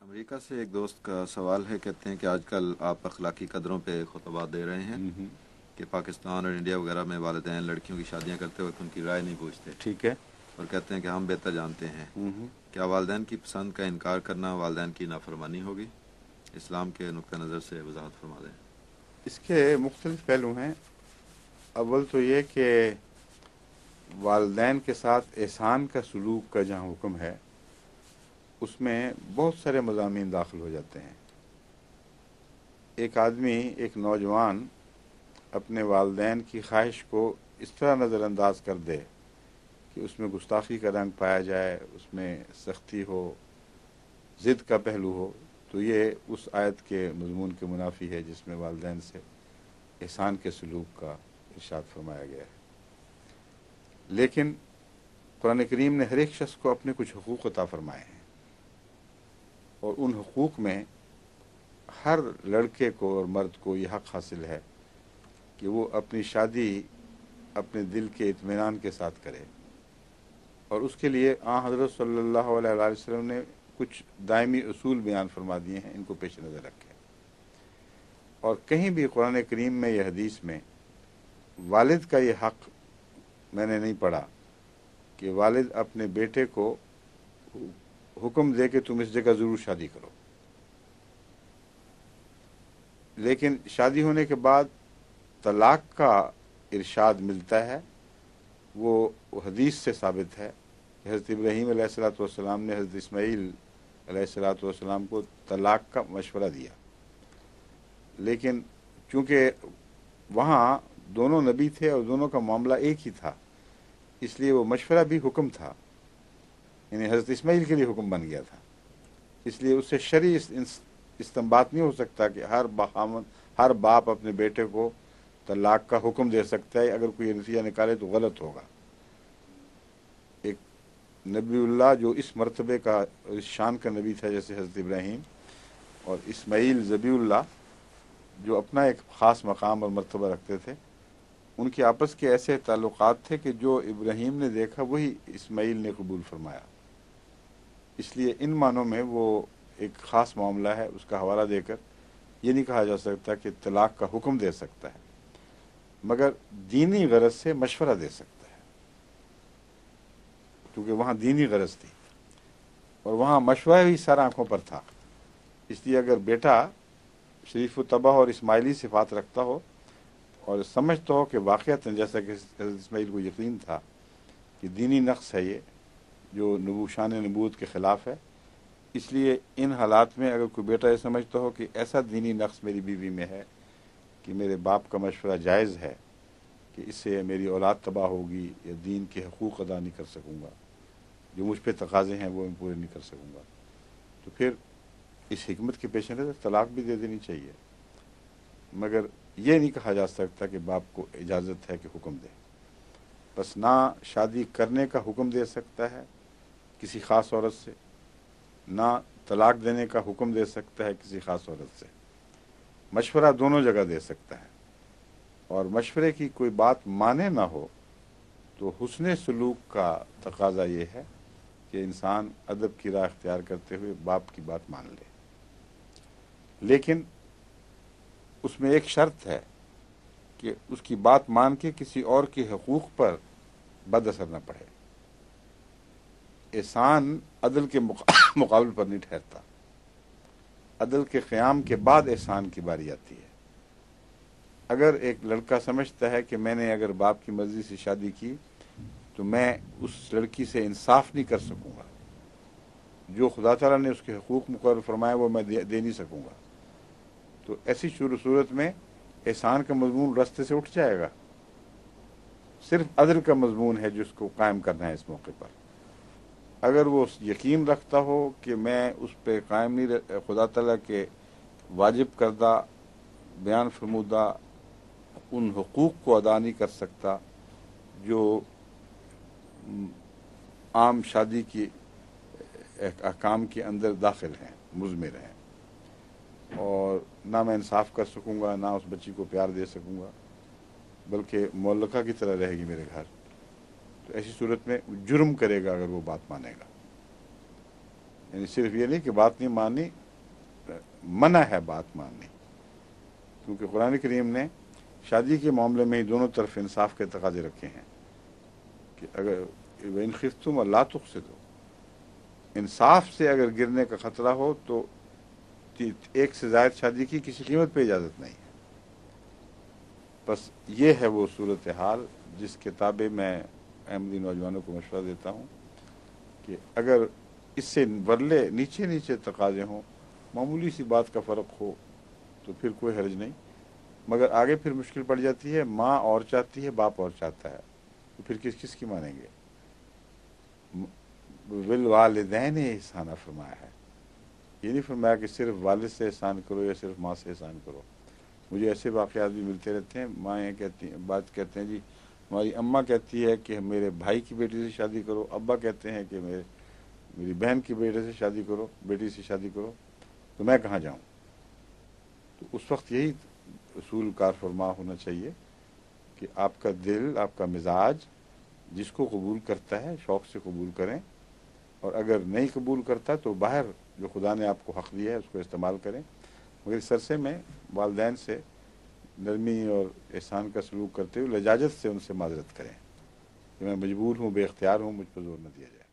امریکہ سے ایک دوست کا سوال ہے، کہتے ہیں کہ آج کل آپ اخلاقی قدروں پہ خطبات دے رہے ہیں کہ پاکستان اور انڈیا وغیرہ میں والدین لڑکیوں کی شادیاں کرتے وقت ان کی رائے نہیں پوچھتے، ٹھیک ہے۔ اور کہتے ہیں کہ ہم بہتر جانتے ہیں۔ کیا والدین کی پسند کا انکار کرنا والدین کی نافرمانی ہوگی؟ اسلام کے نقطہ نظر سے وضاحت فرما دیں۔ اس کے مختلف پہلو ہیں۔ اول تو یہ کہ والدین کے ساتھ احسان کا سلوک کا جہاں حکم ہے اس میں بہت سارے مضامین داخل ہو جاتے ہیں۔ ایک آدمی، ایک نوجوان اپنے والدین کی خواہش کو اس طرح نظر انداز کر دے کہ اس میں گستاخی کا رنگ پایا جائے، اس میں سختی ہو، ضد کا پہلو ہو، تو یہ اس آیت کے مضمون کے منافی ہے جس میں والدین سے احسان کے سلوک کا ارشاد فرمایا گیا ہے۔ لیکن قرآن کریم نے ہر ایک شخص کو اپنے کچھ حقوق عطا فرمائے ہیں، اور ان حقوق میں ہر لڑکے کو اور مرد کو یہ حق حاصل ہے کہ وہ اپنی شادی اپنے دل کے اطمینان کے ساتھ کرے، اور اس کے لیے حضرت صلی اللہ علیہ وآلہ وسلم نے کچھ دائمی اصول بیان فرما دیے ہیں، ان کو پیش نظر رکھیں۔ اور کہیں بھی قرآن کریم میں یا حدیث میں والد کا یہ حق میں نے نہیں پڑھا کہ والد اپنے بیٹے کو حکم دے کہ تم اس جگہ ضرور شادی کرو، لیکن شادی ہونے کے بعد طلاق کا ارشاد ملتا ہے، وہ حدیث سے ثابت ہے کہ حضرت ابراہیم علیہ الصلوۃ والسلام نے حضرت اسماعیل علیہ الصلوۃ والسلام کو طلاق کا مشورہ دیا، لیکن چونکہ وہاں دونوں نبی تھے اور دونوں کا معاملہ ایک ہی تھا، اس لیے وہ مشورہ بھی حکم تھا، یعنی حضرت اسماعیل کے لیے حکم بن گیا تھا۔ اس لیے اس سے شرعی استنباط نہیں ہو سکتا کہ ہر باپ اپنے بیٹے کو طلاق کا حکم دے سکتا ہے، اگر کوئی نتیجہ نکالے تو غلط ہوگا۔ ایک نبی اللہ جو اس مرتبے کا، اس شان کا نبی تھا جیسے حضرت ابراہیم، اور اسماعیل ذبیح اللہ جو اپنا ایک خاص مقام اور مرتبہ رکھتے تھے، ان کے آپس کے ایسے تعلقات تھے کہ جو ابراہیم نے دیکھا وہی اسماعیل نے قبول فرمایا۔ اس لیے ان معنوں میں وہ ایک خاص معاملہ ہے، اس کا حوالہ دے کر یہ نہیں کہا جا سکتا کہ طلاق کا حکم دے سکتا ہے، مگر دینی غرض سے مشورہ دے سکتا ہے، کیونکہ وہاں دینی غرض تھی اور وہاں مشورہ بھی سر آنکھوں پر تھا۔ اس لیے اگر بیٹا شریف و طبع اور اسماعیلی صفات رکھتا ہو اور سمجھتا ہو کہ واقعتاً جیسا کہ حضرت اسماعیل کو یقین تھا کہ دینی نقص ہے یہ جو شان نبوت کے خلاف ہے، اس لیے ان حالات میں اگر کوئی بیٹا یہ سمجھتا ہو کہ ایسا دینی نقص میری بیوی میں ہے کہ میرے باپ کا مشورہ جائز ہے کہ اس سے میری اولاد تباہ ہوگی یا دین کے حقوق ادا نہیں کر سکوں گا، جو مجھ پہ تقاضے ہیں وہ میں پورے نہیں کر سکوں گا، تو پھر اس حکمت کے پیش نظر طلاق بھی دے دینی چاہیے، مگر یہ نہیں کہا جا سکتا کہ باپ کو اجازت ہے کہ حکم دے۔ بس نہ شادی کرنے کا حکم دے سکتا ہے کسی خاص عورت سے، نہ طلاق دینے کا حکم دے سکتا ہے کسی خاص عورت سے، مشورہ دونوں جگہ دے سکتا ہے، اور مشورے کی کوئی بات مانے نہ ہو تو حسن سلوک کا تقاضا یہ ہے کہ انسان ادب کی راہ اختیار کرتے ہوئے باپ کی بات مان لے، لیکن اس میں ایک شرط ہے کہ اس کی بات مان کے کسی اور کے حقوق پر بد اثر نہ پڑے۔ احسان عدل کے مقابل پر نہیں ٹھہرتا، عدل کے قیام کے بعد احسان کی باری آتی ہے۔ اگر ایک لڑکا سمجھتا ہے کہ میں نے اگر باپ کی مرضی سے شادی کی تو میں اس لڑکی سے انصاف نہیں کر سکوں گا، جو خدا تعالیٰ نے اس کے حقوق مقرر فرمایا وہ میں دے نہیں سکوں گا، تو ایسی صورت میں احسان کا مضمون رستے سے اٹھ جائے گا۔ صرف عدل کا مضمون ہے جس کو قائم کرنا ہے اس موقع پر۔ اگر وہ یقین رکھتا ہو کہ میں اس پہ قائم نہیں، خدا تعالیٰ کے واجب کردہ بیان فرمودہ ان حقوق کو ادا نہیں کر سکتا جو عام شادی کی احکام کے اندر داخل ہیں، مضمر ہیں، اور نہ میں انصاف کر سکوں گا، نہ اس بچی کو پیار دے سکوں گا، بلکہ معلقہ کی طرح رہے گی میرے گھر، تو ایسی صورت میں جرم کرے گا اگر وہ بات مانے گا۔ یعنی صرف یہ نہیں کہ بات نہیں ماننی، منع ہے بات ماننی، کیونکہ قرآن کریم نے شادی کے معاملے میں ہی دونوں طرف انصاف کے تقاضے رکھے ہیں کہ اگر وَإِنْ خِفْتُمْ وَلَا تُقْسِطُوا، انصاف سے اگر گرنے کا خطرہ ہو تو ایک سے زائد شادی کی کسی قیمت پہ اجازت نہیں ہے۔ بس یہ ہے وہ صورتحال جس کے تابع میں احمدی نوجوانوں کو مشورہ دیتا ہوں کہ اگر اس سے ورلے نیچے نیچے تقاضے ہوں، معمولی سی بات کا فرق ہو تو پھر کوئی حرج نہیں، مگر آگے پھر مشکل پڑ جاتی ہے، ماں اور چاہتی ہے، باپ اور چاہتا ہے، تو پھر کس کی مانیں گے؟ بالوالدین احسانہ فرمایا ہے، یہ نہیں فرمایا کہ صرف والد سے احسان کرو یا صرف ماں سے احسان کرو۔ مجھے ایسے واقعات بھی ملتے رہتے ہیں، مائیں کہتی ہیں کہتے ہیں جی ہماری اماں کہتی ہے کہ میرے بھائی کی بیٹی سے شادی کرو، ابا کہتے ہیں کہ میری بہن کی بیٹی سے شادی کرو، تو میں کہاں جاؤں؟ تو اس وقت یہی اصول کار فرما ہونا چاہیے کہ آپ کا دل، آپ کا مزاج جس کو قبول کرتا ہے شوق سے قبول کریں، اور اگر نہیں قبول کرتا تو باہر جو خدا نے آپ کو حق دیا ہے اس کو استعمال کریں، مگر اس عرصے میں والدین سے نرمی اور احسان کا سلوک کرتے ہوئے لجاجت سے ان سے معذرت کریں کہ میں مجبور ہوں، بے اختیار ہوں، مجھ پر زور نہ دیا جائے۔